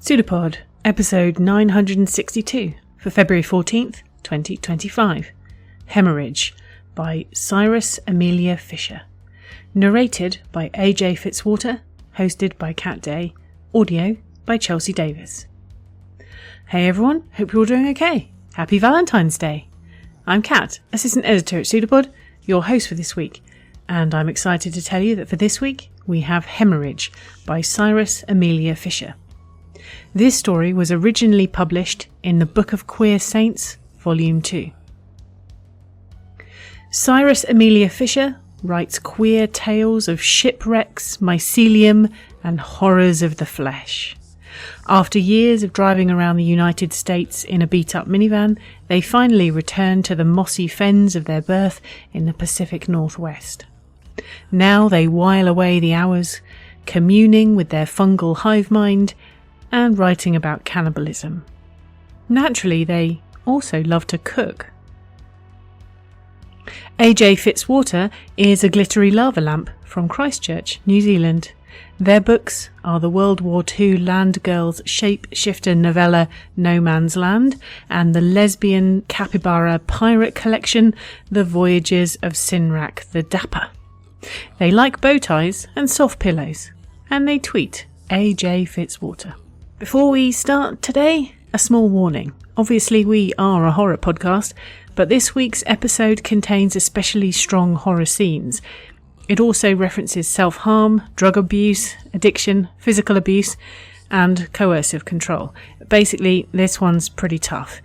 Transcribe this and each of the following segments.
PseudoPod, episode 962 for February 14th, 2025. Hemorrhage by Cyrus Amelia Fisher. Narrated by AJ Fitzwater, hosted by Kat Day, audio by Chelsea Davis. Hey everyone, hope you're all doing okay. Happy Valentine's Day. I'm Kat, assistant editor at PseudoPod, your host for this week, and I'm excited to tell you that for this week we have Hemorrhage by Cyrus Amelia Fisher. This story was originally published in the Book of Queer Saints, Volume 2. Cyrus Amelia Fisher writes queer tales of shipwrecks, mycelium, and horrors of the flesh. After years of driving around the United States in a beat-up minivan, they finally return to the mossy fens of their birth in the Pacific Northwest. Now they while away the hours, communing with their fungal hive mind and writing about cannibalism. Naturally, they also love to cook. AJ Fitzwater is a glittery lava lamp from Christchurch, New Zealand. Their books are the World War II Land Girls shape-shifter novella No Man's Land and the lesbian capybara pirate collection The Voyages of Sinrak the Dapper. They like bow ties and soft pillows, and they tweet AJ Fitzwater. Before we start today, a small warning. Obviously, we are a horror podcast, but this week's episode contains especially strong horror scenes. It also references self-harm, drug abuse, addiction, physical abuse, and coercive control. Basically, this one's pretty tough.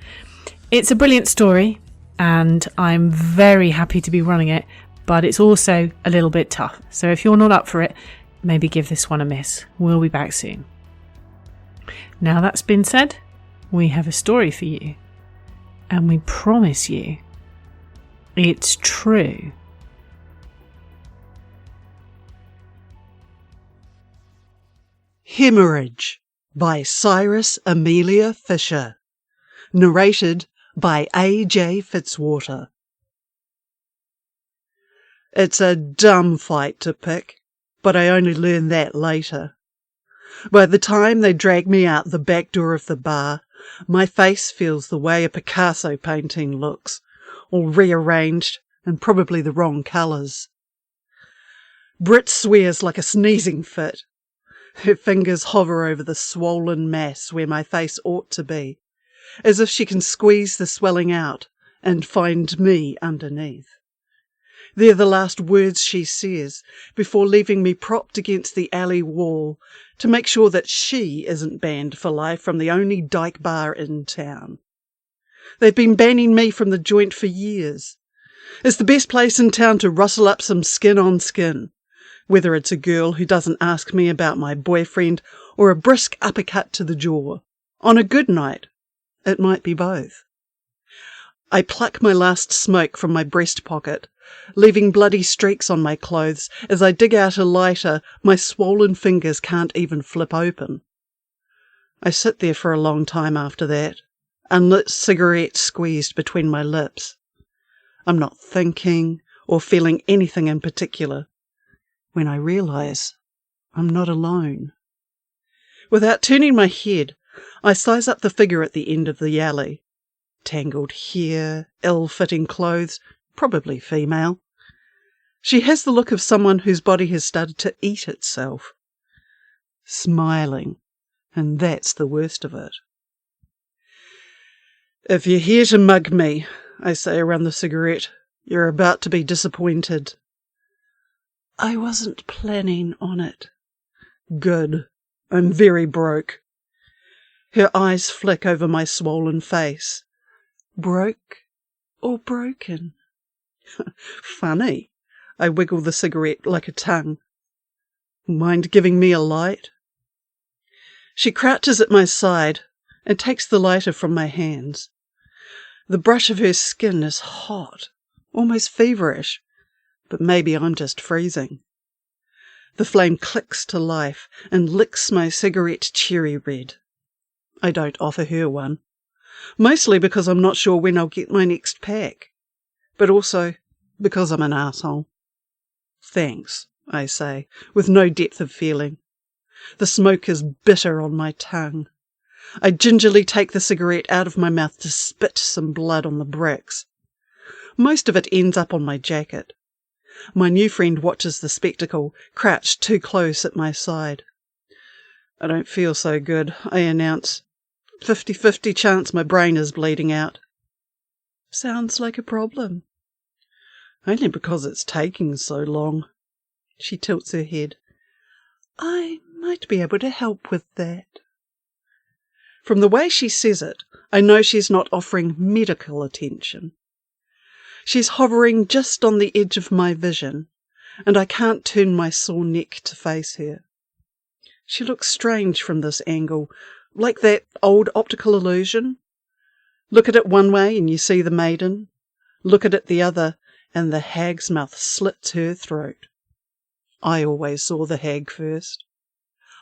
It's a brilliant story, and I'm very happy to be running it, but it's also a little bit tough. So if you're not up for it, maybe give this one a miss. We'll be back soon. Now that's been said, we have a story for you, and we promise you it's true. Hemorrhage by Cyrus Amelia Fisher. Narrated by AJ Fitzwater. It's a dumb fight to pick, but I only learned that later. By the time they drag me out the back door of the bar, my face feels the way a Picasso painting looks, all rearranged and probably the wrong colours. Brit swears like a sneezing fit. Her fingers hover over the swollen mass where my face ought to be, as if she can squeeze the swelling out and find me underneath. They're the last words she says before leaving me propped against the alley wall to make sure that she isn't banned for life from the only dyke bar in town. They've been banning me from the joint for years. It's the best place in town to rustle up some skin on skin, whether it's a girl who doesn't ask me about my boyfriend or a brisk uppercut to the jaw. On a good night, it might be both. I pluck my last smoke from my breast pocket, leaving bloody streaks on my clothes as I dig out a lighter my swollen fingers can't even flip open. I sit there for a long time after that, unlit cigarette squeezed between my lips. I'm not thinking or feeling anything in particular, when I realise I'm not alone. Without turning my head, I size up the figure at the end of the alley. Tangled hair, ill-fitting clothes, probably female. She has the look of someone whose body has started to eat itself. Smiling, and that's the worst of it. If you're here to mug me, I say around the cigarette, you're about to be disappointed. I wasn't planning on it. Good. I'm very broke. Her eyes flick over my swollen face. Broke or broken? Funny. I wiggle the cigarette like a tongue. Mind giving me a light? She crouches at my side and takes the lighter from my hands. The brush of her skin is hot, almost feverish, but maybe I'm just freezing. The flame clicks to life and licks my cigarette cherry red. I don't offer her one, mostly because I'm not sure when I'll get my next pack, but also because I'm an arsehole. Thanks, I say, with no depth of feeling. The smoke is bitter on my tongue. I gingerly take the cigarette out of my mouth to spit some blood on the bricks. Most of it ends up on my jacket. My new friend watches the spectacle, crouched too close at my side. I don't feel so good, I announce. 50-50 chance my brain is bleeding out. Sounds like a problem. Only because it's taking so long. She tilts her head. I might be able to help with that. From the way she says it, I know she's not offering medical attention. She's hovering just on the edge of my vision, and I can't turn my sore neck to face her. She looks strange from this angle, like that old optical illusion. Look at it one way and you see the maiden. Look at it the other and the hag's mouth slits her throat. I always saw the hag first.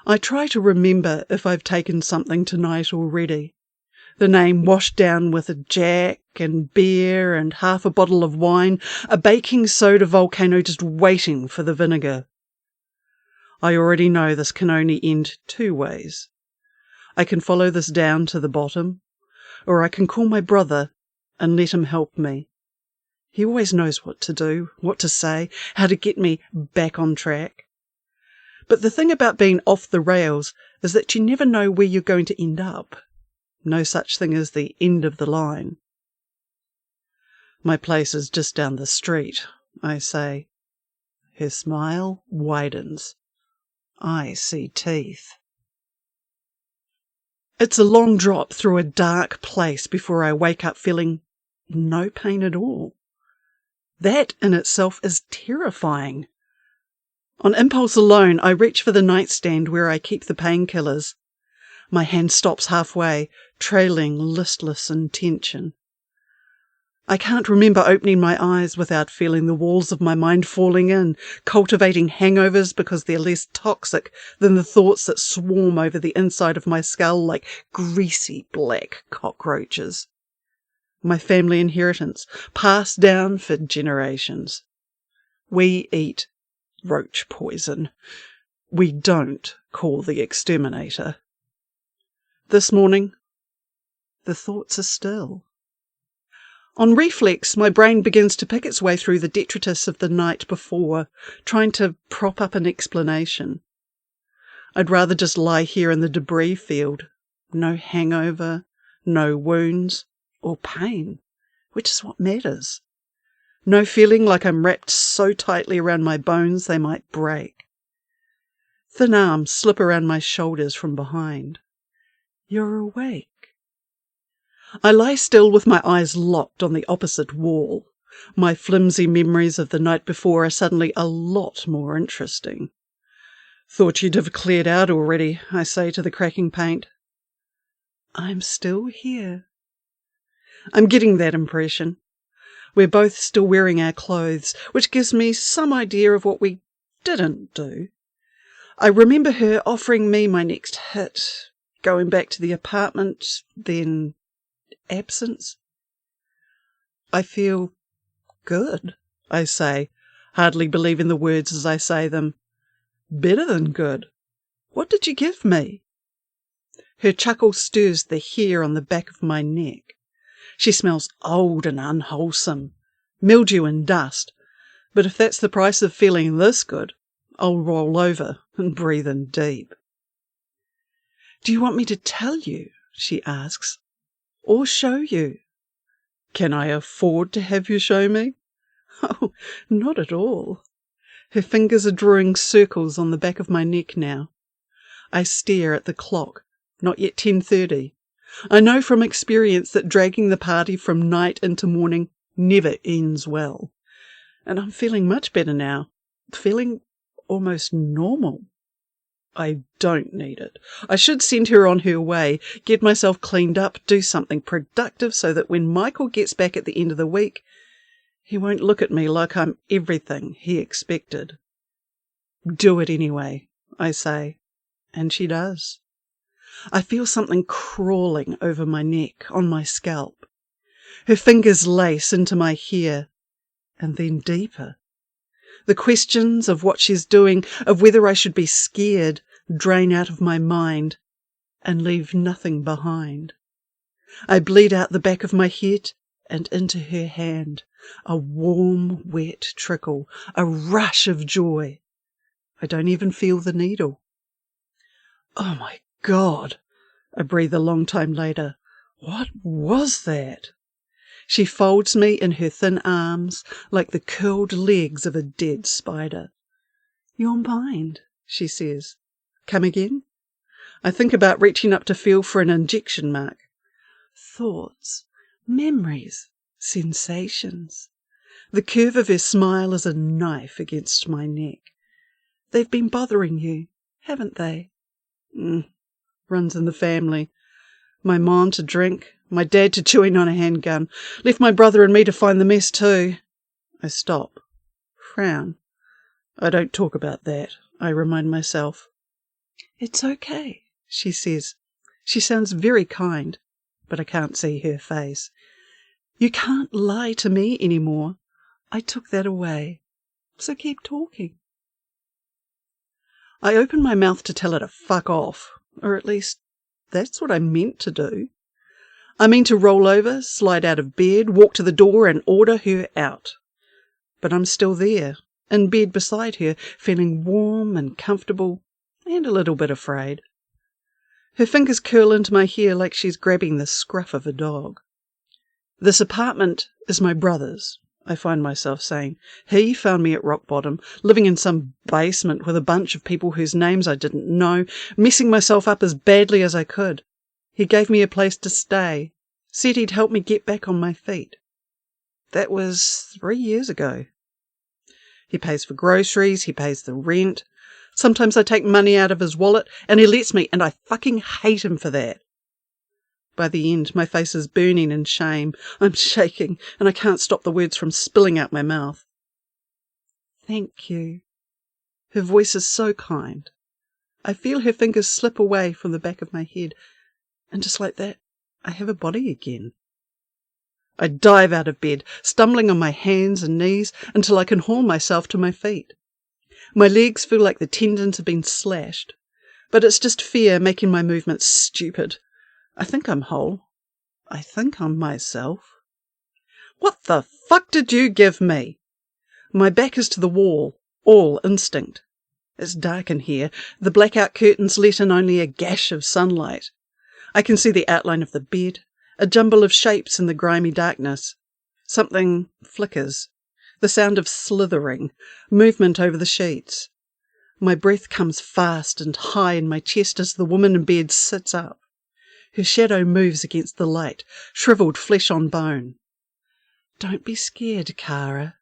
I try to remember if I've taken something tonight already. The name washed down with a jack and beer and half a bottle of wine, a baking soda volcano just waiting for the vinegar. I already know this can only end two ways. I can follow this down to the bottom, or I can call my brother and let him help me. He always knows what to do, what to say, how to get me back on track. But the thing about being off the rails is that you never know where you're going to end up. No such thing as the end of the line. My place is just down the street, I say. Her smile widens. I see teeth. It's a long drop through a dark place before I wake up feeling no pain at all. That in itself is terrifying. On impulse alone, I reach for the nightstand where I keep the painkillers. My hand stops halfway, trailing listless in tension. I can't remember opening my eyes without feeling the walls of my mind falling in, cultivating hangovers because they're less toxic than the thoughts that swarm over the inside of my skull like greasy black cockroaches. My family inheritance, passed down for generations. We eat roach poison. We don't call the exterminator. This morning, the thoughts are still. On reflex, my brain begins to pick its way through the detritus of the night before, trying to prop up an explanation. I'd rather just lie here in the debris field. No hangover, no wounds, or pain, which is what matters. No feeling like I'm wrapped so tightly around my bones they might break. Thin arms slip around my shoulders from behind. You're awake. I lie still with my eyes locked on the opposite wall. My flimsy memories of the night before are suddenly a lot more interesting. Thought you'd have cleared out already, I say to the cracking paint. I'm still here. I'm getting that impression. We're both still wearing our clothes, which gives me some idea of what we didn't do. I remember her offering me my next hit, going back to the apartment, then absence. I feel good, I say, hardly believing the words as I say them. Better than good. What did you give me? Her chuckle stirs the hair on the back of my neck. She smells old and unwholesome, mildew and dust, but if that's the price of feeling this good, I'll roll over and breathe in deep. Do you want me to tell you, she asks, or show you? Can I afford to have you show me? Oh, not at all. Her fingers are drawing circles on the back of my neck now. I stare at the clock, not yet 10:30. I know from experience that dragging the party from night into morning never ends well. And I'm feeling much better now, feeling almost normal. I don't need it. I should send her on her way, get myself cleaned up, do something productive so that when Michael gets back at the end of the week, he won't look at me like I'm everything he expected. Do it anyway, I say, and she does. I feel something crawling over my neck, on my scalp. Her fingers lace into my hair, and then deeper. The questions of what she's doing, of whether I should be scared, drain out of my mind, and leave nothing behind. I bleed out the back of my head and into her hand, a warm, wet trickle, a rush of joy. I don't even feel the needle. Oh my God, I breathe a long time later. What was that? She folds me in her thin arms like the curled legs of a dead spider. Your mind, she says. Come again? I think about reaching up to feel for an injection mark. Thoughts, memories, sensations. The curve of her smile is a knife against my neck. They've been bothering you, haven't they? Runs in the family. My mom to drink, my dad to chewing on a handgun, left my brother and me to find the mess too. I stop, frown. I don't talk about that, I remind myself. It's okay, she says. She sounds very kind, but I can't see her face. You can't lie to me anymore. I took that away, so keep talking. I open my mouth to tell her to fuck off, or at least that's what I meant to do. I mean to roll over, slide out of bed, walk to the door and order her out. But I'm still there, in bed beside her, feeling warm and comfortable and a little bit afraid. Her fingers curl into my hair like she's grabbing the scruff of a dog. This apartment is my brother's, I find myself saying. He found me at rock bottom, living in some basement with a bunch of people whose names I didn't know, messing myself up as badly as I could. He gave me a place to stay, said he'd help me get back on my feet. That was 3 years ago. He pays for groceries, he pays the rent. Sometimes I take money out of his wallet and he lets me, and I fucking hate him for that. By the end, my face is burning in shame. I'm shaking, and I can't stop the words from spilling out my mouth. Thank you. Her voice is so kind. I feel her fingers slip away from the back of my head, and just like that, I have a body again. I dive out of bed, stumbling on my hands and knees until I can haul myself to my feet. My legs feel like the tendons have been slashed, but it's just fear making my movements stupid. I think I'm whole. I think I'm myself. What the fuck did you give me? My back is to the wall, all instinct. It's dark in here. The blackout curtains let in only a gash of sunlight. I can see the outline of the bed, a jumble of shapes in the grimy darkness. Something flickers. The sound of slithering, movement over the sheets. My breath comes fast and high in my chest as the woman in bed sits up. Her shadow moves against the light, shriveled flesh on bone. Don't be scared, Kara.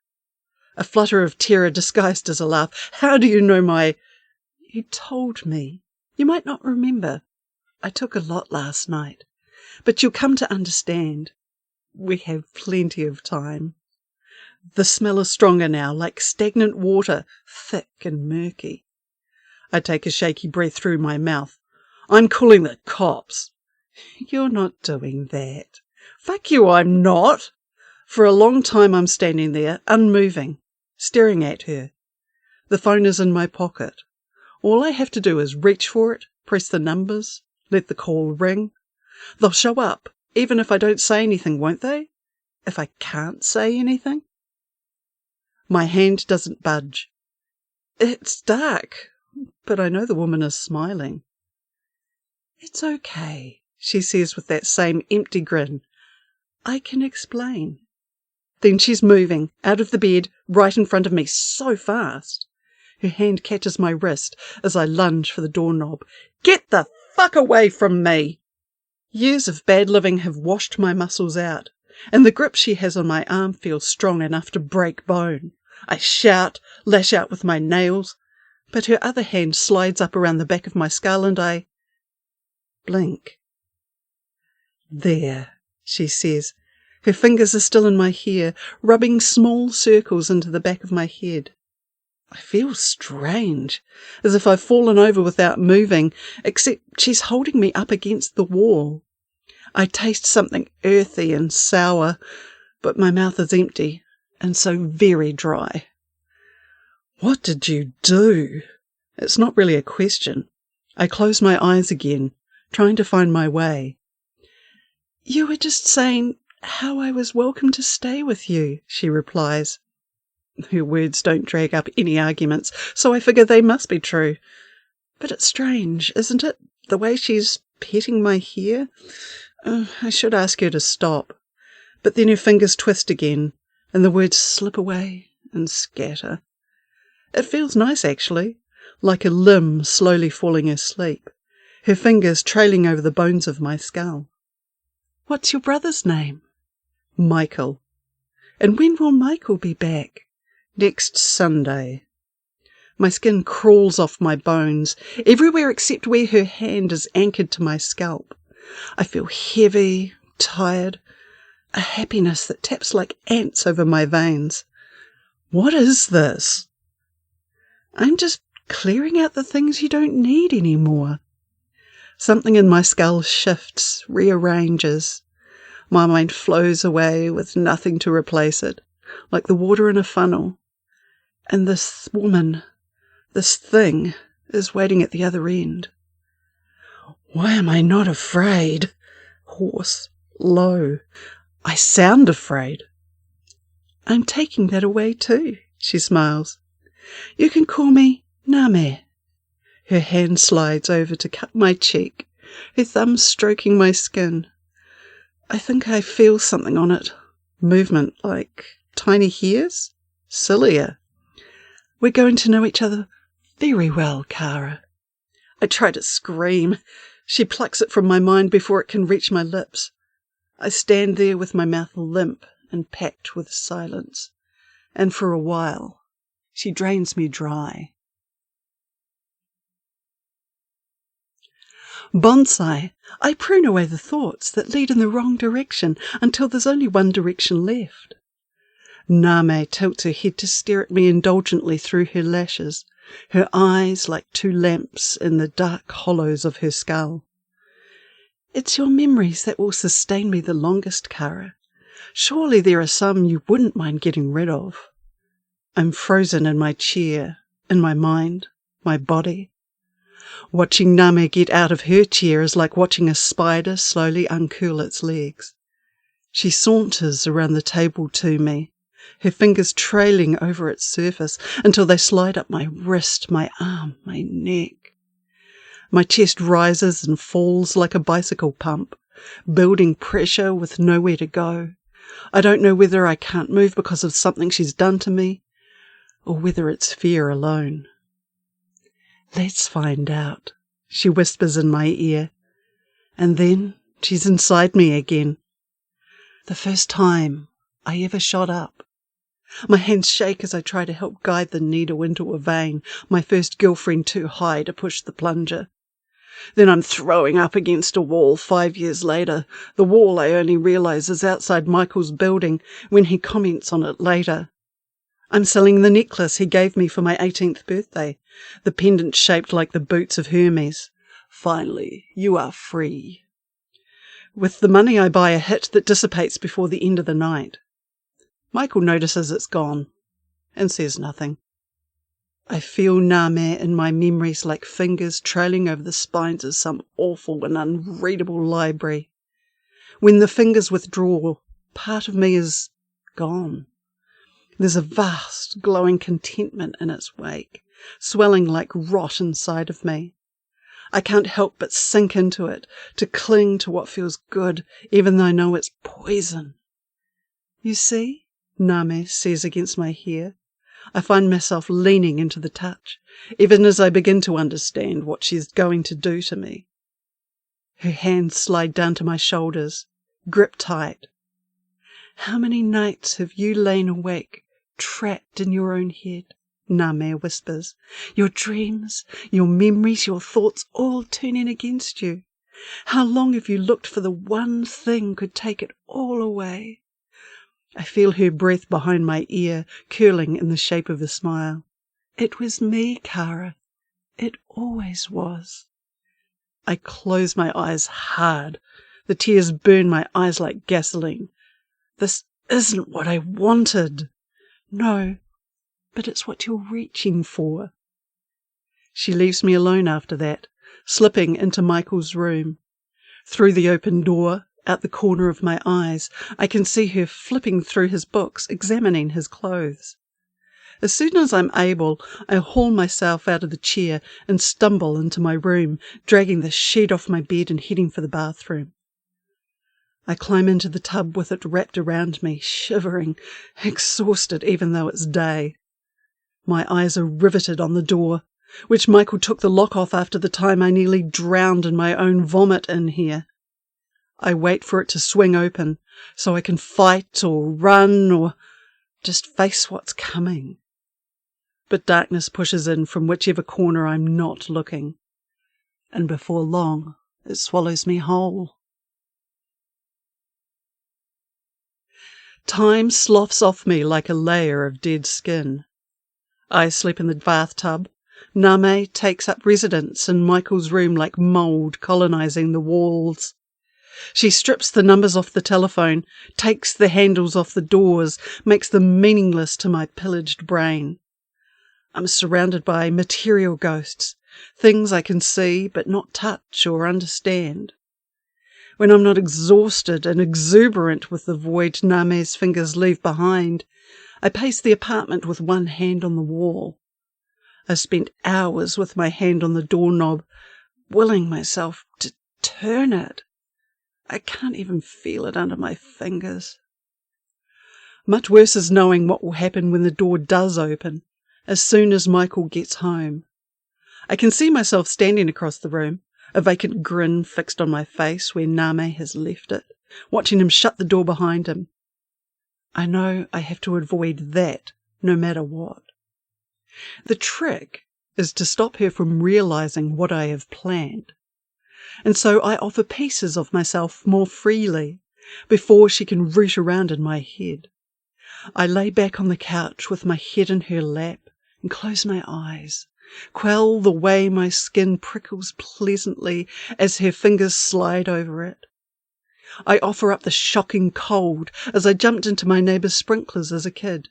A flutter of terror disguised as a laugh. How do you know my... You told me. You might not remember. I took a lot last night. But you'll come to understand. We have plenty of time. The smell is stronger now, like stagnant water, thick and murky. I take a shaky breath through my mouth. I'm calling the cops. You're not doing that. Fuck you, I'm not. For a long time I'm standing there, unmoving, staring at her. The phone is in my pocket. All I have to do is reach for it, press the numbers, let the call ring. They'll show up, even if I don't say anything, won't they? If I can't say anything? My hand doesn't budge. It's dark, but I know the woman is smiling. It's okay, she says with that same empty grin. I can explain. Then she's moving, out of the bed, right in front of me, so fast. Her hand catches my wrist as I lunge for the doorknob. Get the fuck away from me! Years of bad living have washed my muscles out, and the grip she has on my arm feels strong enough to break bone. I shout, lash out with my nails, but her other hand slides up around the back of my skull and I blink. There, she says. Her fingers are still in my hair, rubbing small circles into the back of my head. I feel strange, as if I've fallen over without moving, except she's holding me up against the wall. I taste something earthy and sour, but my mouth is empty and so very dry. What did you do? It's not really a question. I close my eyes again, trying to find my way. "You were just saying how I was welcome to stay with you," she replies. Her words don't drag up any arguments, so I figure they must be true. But it's strange, isn't it, the way she's petting my hair? I should ask her to stop. But then her fingers twist again, and the words slip away and scatter. It feels nice, actually, like a limb slowly falling asleep, her fingers trailing over the bones of my skull. "What's your brother's name?" "Michael." "And when will Michael be back?" "Next Sunday." My skin crawls off my bones, everywhere except where her hand is anchored to my scalp. I feel heavy, tired, a happiness that taps like ants over my veins. What is this? I'm just clearing out the things you don't need anymore. Something in my skull shifts, rearranges. My mind flows away with nothing to replace it, like the water in a funnel. And this woman, this thing, is waiting at the other end. Why am I not afraid? Hoarse, low. I sound afraid. "I'm taking that away too," she smiles. "You can call me Name." Her hand slides over to cut my cheek, her thumb stroking my skin. I think I feel something on it. Movement, like tiny hairs? Cilia. "We're going to know each other very well, Kara." I try to scream. She plucks it from my mind before it can reach my lips. I stand there with my mouth limp and packed with silence. And for a while, she drains me dry. Bonsai. I prune away the thoughts that lead in the wrong direction until there's only one direction left. Name tilts her head to stare at me indulgently through her lashes, her eyes like two lamps in the dark hollows of her skull. "It's your memories that will sustain me the longest, Kara. Surely there are some you wouldn't mind getting rid of." I'm frozen in my chair, in my mind, my body. Watching Name get out of her chair is like watching a spider slowly uncurl its legs. She saunters around the table to me, her fingers trailing over its surface until they slide up my wrist, my arm, my neck. My chest rises and falls like a bicycle pump, building pressure with nowhere to go. I don't know whether I can't move because of something she's done to me, or whether it's fear alone. "Let's find out," she whispers in my ear, and then she's inside me again. The first time I ever shot up. My hands shake as I try to help guide the needle into a vein, my first girlfriend too high to push the plunger. Then I'm throwing up against a wall 5 years later, the wall I only realise is outside Michael's building when he comments on it later. I'm selling the necklace he gave me for my 18th birthday, the pendant shaped like the boots of Hermes. Finally, you are free. With the money I buy a hit that dissipates before the end of the night. Michael notices it's gone and says nothing. I feel Name in my memories like fingers trailing over the spines of some awful and unreadable library. When the fingers withdraw, part of me is gone. There's a vast, glowing contentment in its wake, swelling like rot inside of me. I can't help but sink into it, to cling to what feels good, even though I know it's poison. "You see?" Name says against my hair. I find myself leaning into the touch, even as I begin to understand what she's going to do to me. Her hands slide down to my shoulders, grip tight. "How many nights have you lain awake, trapped in your own head?" Name whispers. "Your dreams, your memories, your thoughts all turning against you. How long have you looked for the one thing could take it all away?" I feel her breath behind my ear, curling in the shape of a smile. "It was me, Kara. It always was." I close my eyes hard. The tears burn my eyes like gasoline. This isn't what I wanted. No, but it's what you're reaching for. She leaves me alone after that, slipping into Michael's room. Through the open door, out the corner of my eyes, I can see her flipping through his books, examining his clothes. As soon as I'm able, I haul myself out of the chair and stumble into my room, dragging the sheet off my bed and heading for the bathroom. I climb into the tub with it wrapped around me, shivering, exhausted even though it's day. My eyes are riveted on the door, which Michael took the lock off after the time I nearly drowned in my own vomit in here. I wait for it to swing open so I can fight or run or just face what's coming. But darkness pushes in from whichever corner I'm not looking, and before long it swallows me whole. Time sloughs off me like a layer of dead skin. I sleep in the bathtub. Name takes up residence in Michael's room like mould colonizing the walls. She strips the numbers off the telephone, takes the handles off the doors, makes them meaningless to my pillaged brain. I'm surrounded by material ghosts, things I can see but not touch or understand. When I'm not exhausted and exuberant with the void Name's fingers leave behind, I pace the apartment with one hand on the wall. I spent hours with my hand on the doorknob, willing myself to turn it. I can't even feel it under my fingers. Much worse is knowing what will happen when the door does open, as soon as Michael gets home. I can see myself standing across the room, a vacant grin fixed on my face where Name has left it, watching him shut the door behind him. I know I have to avoid that, no matter what. The trick is to stop her from realizing what I have planned. And so I offer pieces of myself more freely, before she can root around in my head. I lay back on the couch with my head in her lap and close my eyes, quell the way my skin prickles pleasantly as her fingers slide over it. I offer up the shocking cold as I jumped into my neighbour's sprinklers as a kid,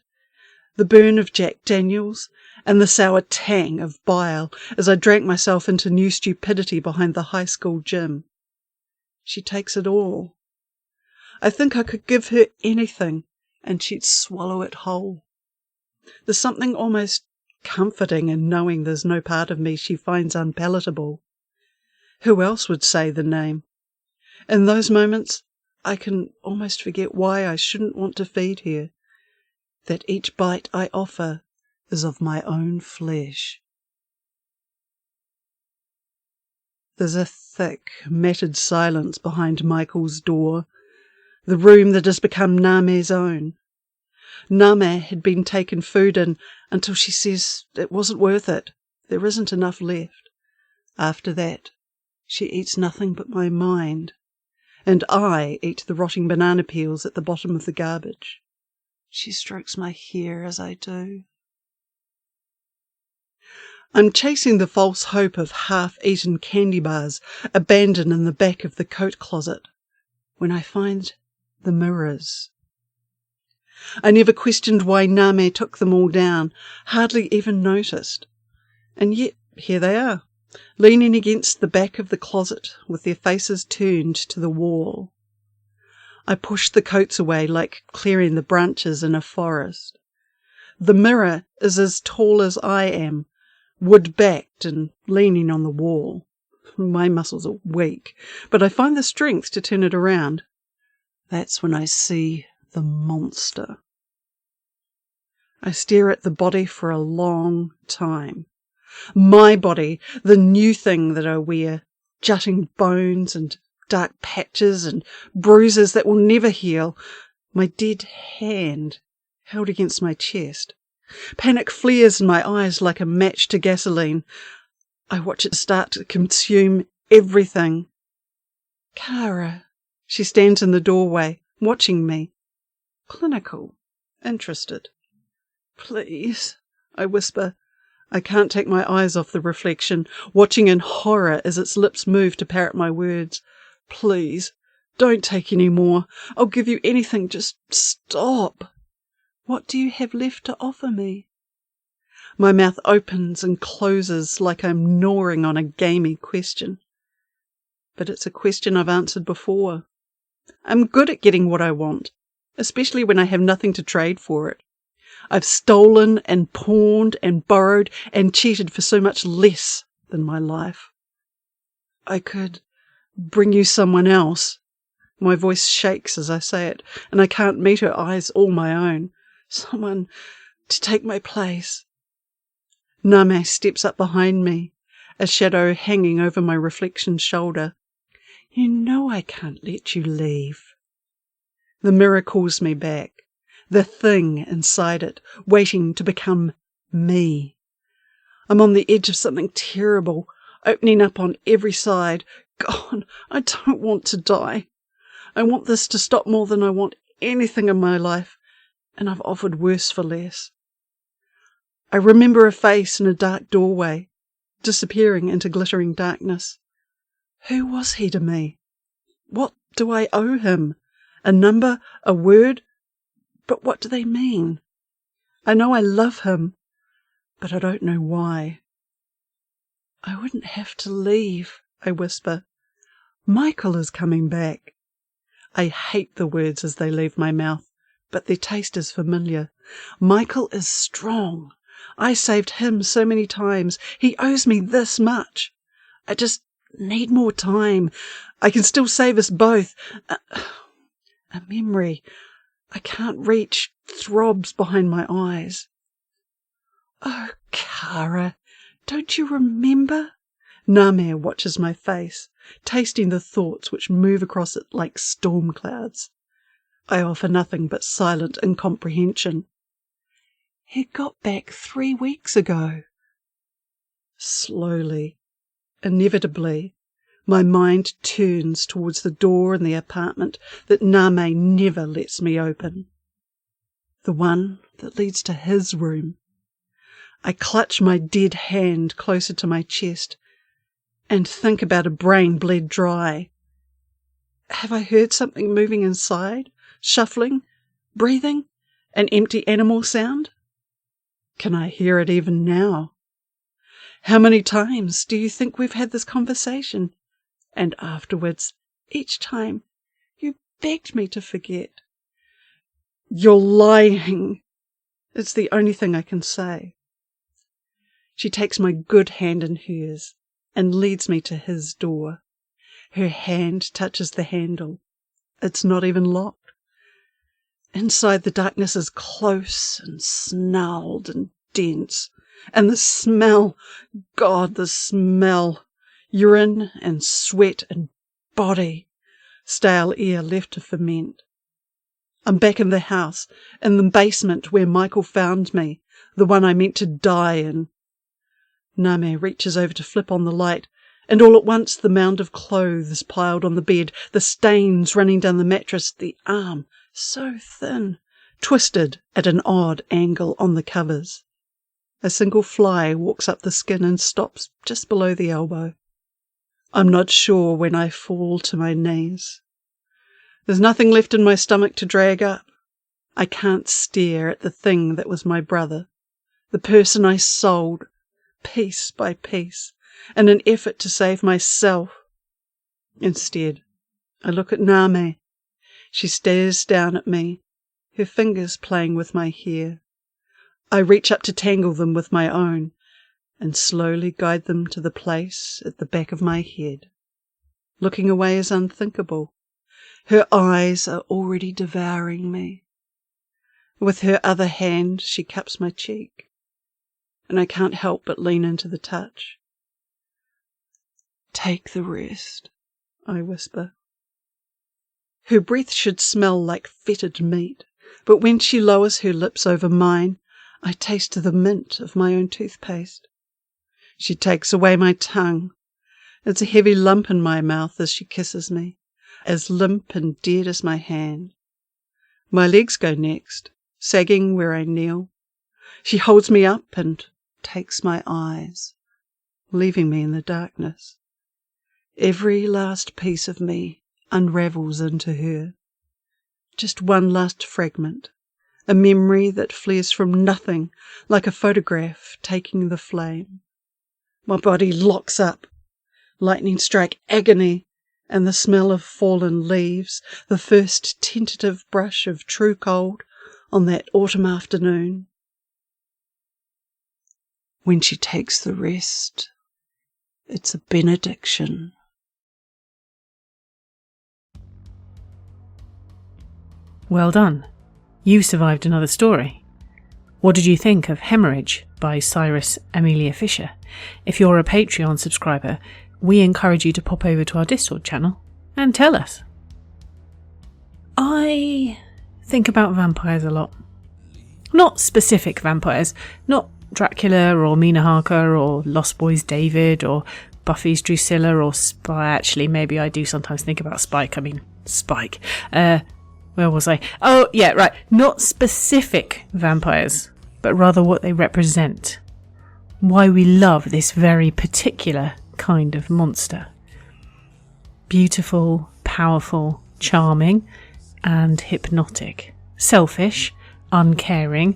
the burn of Jack Daniels and the sour tang of bile as I drank myself into new stupidity behind the high school gym. She takes it all. I think I could give her anything and she'd swallow it whole. There's something almost comforting in knowing there's no part of me she finds unpalatable. Who else would say the name? In those moments, I can almost forget why I shouldn't want to feed her, that each bite I offer is of my own flesh. There's a thick, matted silence behind Michael's door, the room that has become Name's own. Name had been taking food in until she says it wasn't worth it. There isn't enough left. After that, she eats nothing but my mind, and I eat the rotting banana peels at the bottom of the garbage. She strokes my hair as I do. I'm chasing the false hope of half-eaten candy bars abandoned in the back of the coat closet when I find the mirrors. I never questioned why Name took them all down, hardly even noticed. And yet here they are, leaning against the back of the closet with their faces turned to the wall. I push the coats away like clearing the branches in a forest. The mirror is as tall as I am, wood-backed and leaning on the wall. My muscles are weak, but I find the strength to turn it around. That's when I see the monster. I stare at the body for a long time. My body, the new thing that I wear, jutting bones and dark patches and bruises that will never heal. My dead hand held against my chest. Panic flares in my eyes like a match to gasoline. I watch it start to consume everything. Kara. She stands in the doorway, watching me. Clinical. Interested. Please, I whisper. I can't take my eyes off the reflection, watching in horror as its lips move to parrot my words. Please, don't take any more. I'll give you anything. Just stop. What do you have left to offer me? My mouth opens and closes like I'm gnawing on a gamey question. but it's a question I've answered before. I'm good at getting what I want, especially when I have nothing to trade for it. I've stolen and pawned and borrowed and cheated for so much less than my life. I could bring you someone else. My voice shakes as I say it, and I can't meet her eyes all my own. Someone to take my place. Name steps up behind me, a shadow hanging over my reflection's shoulder. You know I can't let you leave. The mirror calls me back, the thing inside it, waiting to become me. I'm on the edge of something terrible, opening up on every side. God, I don't want to die. I want this to stop more than I want anything in my life, and I've offered worse for less. I remember a face in a dark doorway, disappearing into glittering darkness. Who was he to me? What do I owe him? A number? A word? But what do they mean? I know I love him, but I don't know why. I wouldn't have to leave, I whisper. Michael is coming back. I hate the words as they leave my mouth, but their taste is familiar. Michael is strong. I saved him so many times. He owes me this much. I just need more time. I can still save us both. A memory I can't reach throbs behind my eyes. Oh, Kara, don't you remember? Namir watches my face, tasting the thoughts which move across it like storm clouds. I offer nothing but silent incomprehension. He got back 3 weeks ago. Slowly, inevitably, my mind turns towards the door in the apartment that Name never lets me open. The one that leads to his room. I clutch my dead hand closer to my chest and think about a brain bled dry. Have I heard something moving inside? Shuffling? Breathing? An empty animal sound? Can I hear it even now? How many times do you think we've had this conversation? And afterwards, each time, you begged me to forget. You're lying. It's the only thing I can say. She takes my good hand in hers and leads me to his door. Her hand touches the handle. It's not even locked. Inside, the darkness is close and snarled and dense. And the smell, God, the smell. Urine and sweat and body. Stale air left to ferment. I'm back in the house, in the basement where Michael found me, the one I meant to die in. Name reaches over to flip on the light, and all at once the mound of clothes piled on the bed, the stains running down the mattress, the arm so thin, twisted at an odd angle on the covers. A single fly walks up the skin and stops just below the elbow. I'm not sure when I fall to my knees. There's nothing left in my stomach to drag up. I can't stare at the thing that was my brother, the person I sold, piece by piece, in an effort to save myself. Instead, I look at Name. She stares down at me, her fingers playing with my hair. I reach up to tangle them with my own, and slowly guide them to the place at the back of my head. Looking away is unthinkable. Her eyes are already devouring me. With her other hand she cups my cheek, and I can't help but lean into the touch. Take the rest, I whisper. Her breath should smell like fetid meat, but when she lowers her lips over mine, I taste the mint of my own toothpaste. She takes away my tongue. It's a heavy lump in my mouth as she kisses me, as limp and dead as my hand. My legs go next, sagging where I kneel. She holds me up and takes my eyes, leaving me in the darkness. Every last piece of me unravels into her. Just one last fragment, a memory that flares from nothing like a photograph taking the flame. My body locks up. Lightning strike agony. and the smell of fallen leaves, the first tentative brush of true cold on that autumn afternoon. When she takes the rest, it's a benediction. Well done. You survived another story. What did you think of Hemorrhage by Cyrus Amelia Fisher? If you're a Patreon subscriber, we encourage you to pop over to our Discord channel and tell us. I think about vampires a lot. Not specific vampires, not Dracula or Mina Harker or Lost Boys David or Buffy's Drusilla or actually maybe I do sometimes think about Spike. Where was I? Oh yeah, right. Not specific vampires, but rather what they represent. Why we love this very particular kind of monster. Beautiful, powerful, charming, and hypnotic. Selfish, uncaring,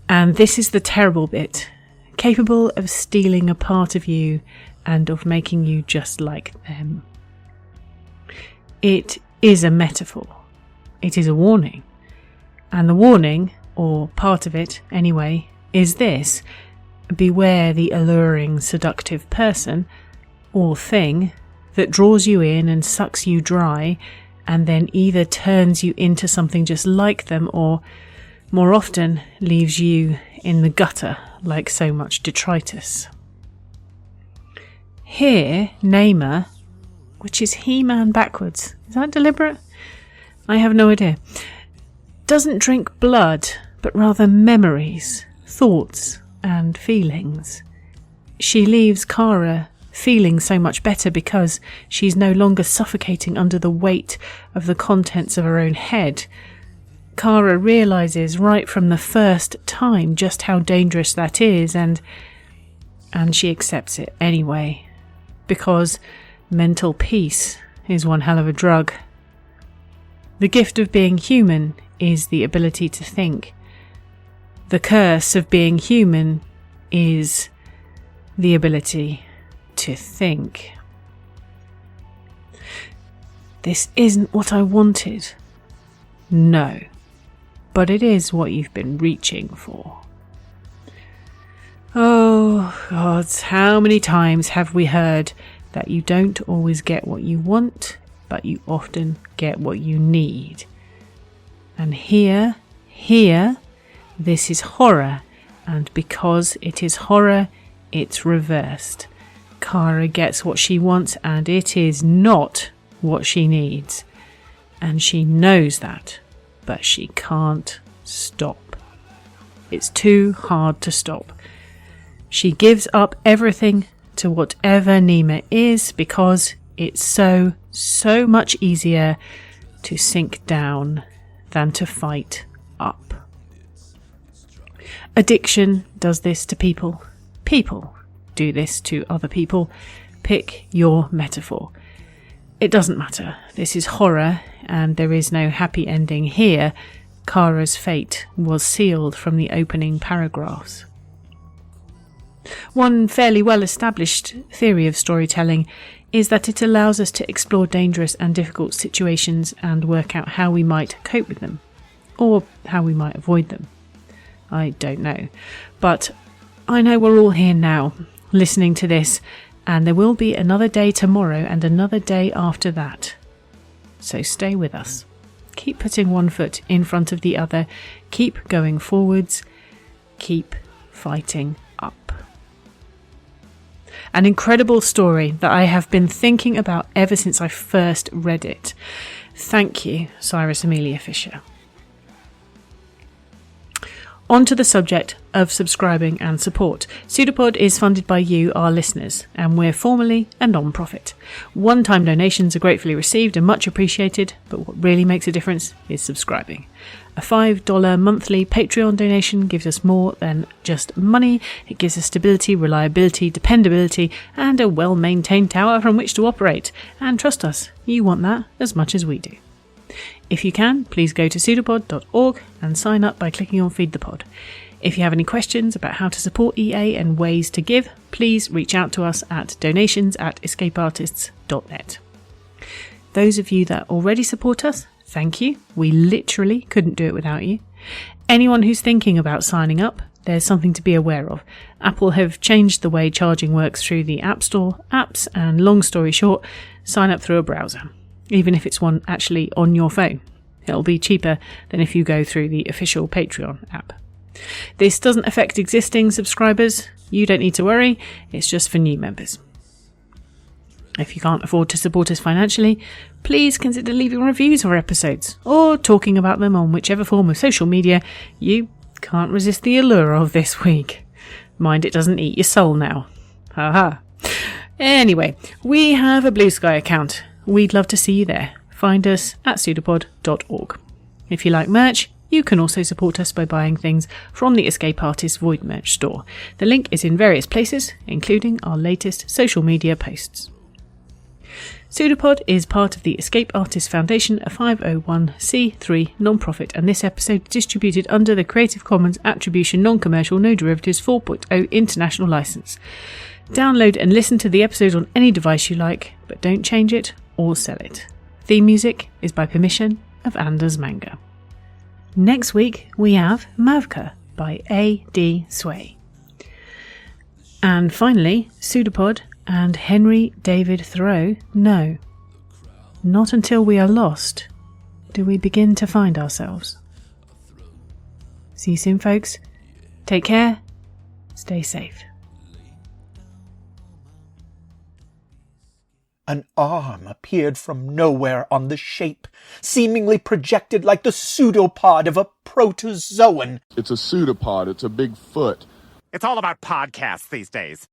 and this is the terrible bit, capable of stealing a part of you and of making you just like them. It is a metaphor. It is a warning. And the warning, or part of it anyway, is this: beware the alluring, seductive person or thing that draws you in and sucks you dry and then either turns you into something just like them or, more often, leaves you in the gutter like so much detritus. Here, Namor, which is He-Man backwards, is that deliberate? I have no idea, doesn't drink blood, but rather memories, thoughts, and feelings. She leaves Kara feeling so much better because she's no longer suffocating under the weight of the contents of her own head. Kara realises right from the first time just how dangerous that is, and she accepts it anyway, because mental peace is one hell of a drug. The gift of being human is the ability to think. The curse of being human is the ability to think. This isn't what I wanted. No. But it is what you've been reaching for. Oh, gods, how many times have we heard that you don't always get what you want, but you often get what you need? And here, this is horror, and because it is horror, it's reversed. Kara gets what she wants, and it is not what she needs. And she knows that, but she can't stop. It's too hard to stop. She gives up everything to whatever Namor is because it's so much easier to sink down than to fight up. Addiction does this to people. People do this to other people. Pick your metaphor. It doesn't matter. This is horror, and there is no happy ending here. Kara's fate was sealed from the opening paragraphs. One fairly well-established theory of storytelling is that it allows us to explore dangerous and difficult situations and work out how we might cope with them, or how we might avoid them. I don't know, but I know we're all here now, listening to this, and there will be another day tomorrow and another day after that. So stay with us. Keep putting one foot in front of the other. Keep going forwards. Keep fighting up. An incredible story that I have been thinking about ever since I first read it. Thank you, Cyrus Amelia Fisher. On to the subject of subscribing and support. PseudoPod is funded by you, our listeners, and we're formally a non-profit. One-time donations are gratefully received and much appreciated, but what really makes a difference is subscribing. A $5 monthly Patreon donation gives us more than just money. It gives us stability, reliability, dependability, and a well-maintained tower from which to operate. And trust us, you want that as much as we do. If you can, please go to pseudopod.org and sign up by clicking on Feed the Pod. If you have any questions about how to support EA and ways to give, please reach out to us at donations@escapeartists.net. Those of you that already support us, thank you. We literally couldn't do it without you. Anyone who's thinking about signing up, there's something to be aware of. Apple have changed the way charging works through the App Store apps, and long story short, sign up through a browser, even if it's one actually on your phone. It'll be cheaper than if you go through the official Patreon app. This doesn't affect existing subscribers. You don't need to worry. It's just for new members. If you can't afford to support us financially, please consider leaving reviews of our episodes or talking about them on whichever form of social media you can't resist the allure of this week. Mind it doesn't eat your soul now. Haha. Anyway, we have a Blue Sky account. We'd love to see you there. Find us at pseudopod.org. If you like merch, you can also support us by buying things from the Escape Artist Void merch store. The link is in various places, including our latest social media posts. PseudoPod is part of the Escape Artists Foundation, a 501c3 non-profit, and this episode is distributed under the Creative Commons Attribution Non-Commercial No Derivatives 4.0 International License. Download and listen to the episode on any device you like, but don't change it or sell it. Theme music is by permission of Anders Manga. Next week we have Mavka by A.D. Sway. And finally, PseudoPod and Henry David Thoreau know. Not until we are lost do we begin to find ourselves. See you soon, folks. Take care. Stay safe. An arm appeared from nowhere on the shape, seemingly projected like the pseudopod of a protozoan. It's a pseudopod. It's a big foot. It's all about podcasts these days.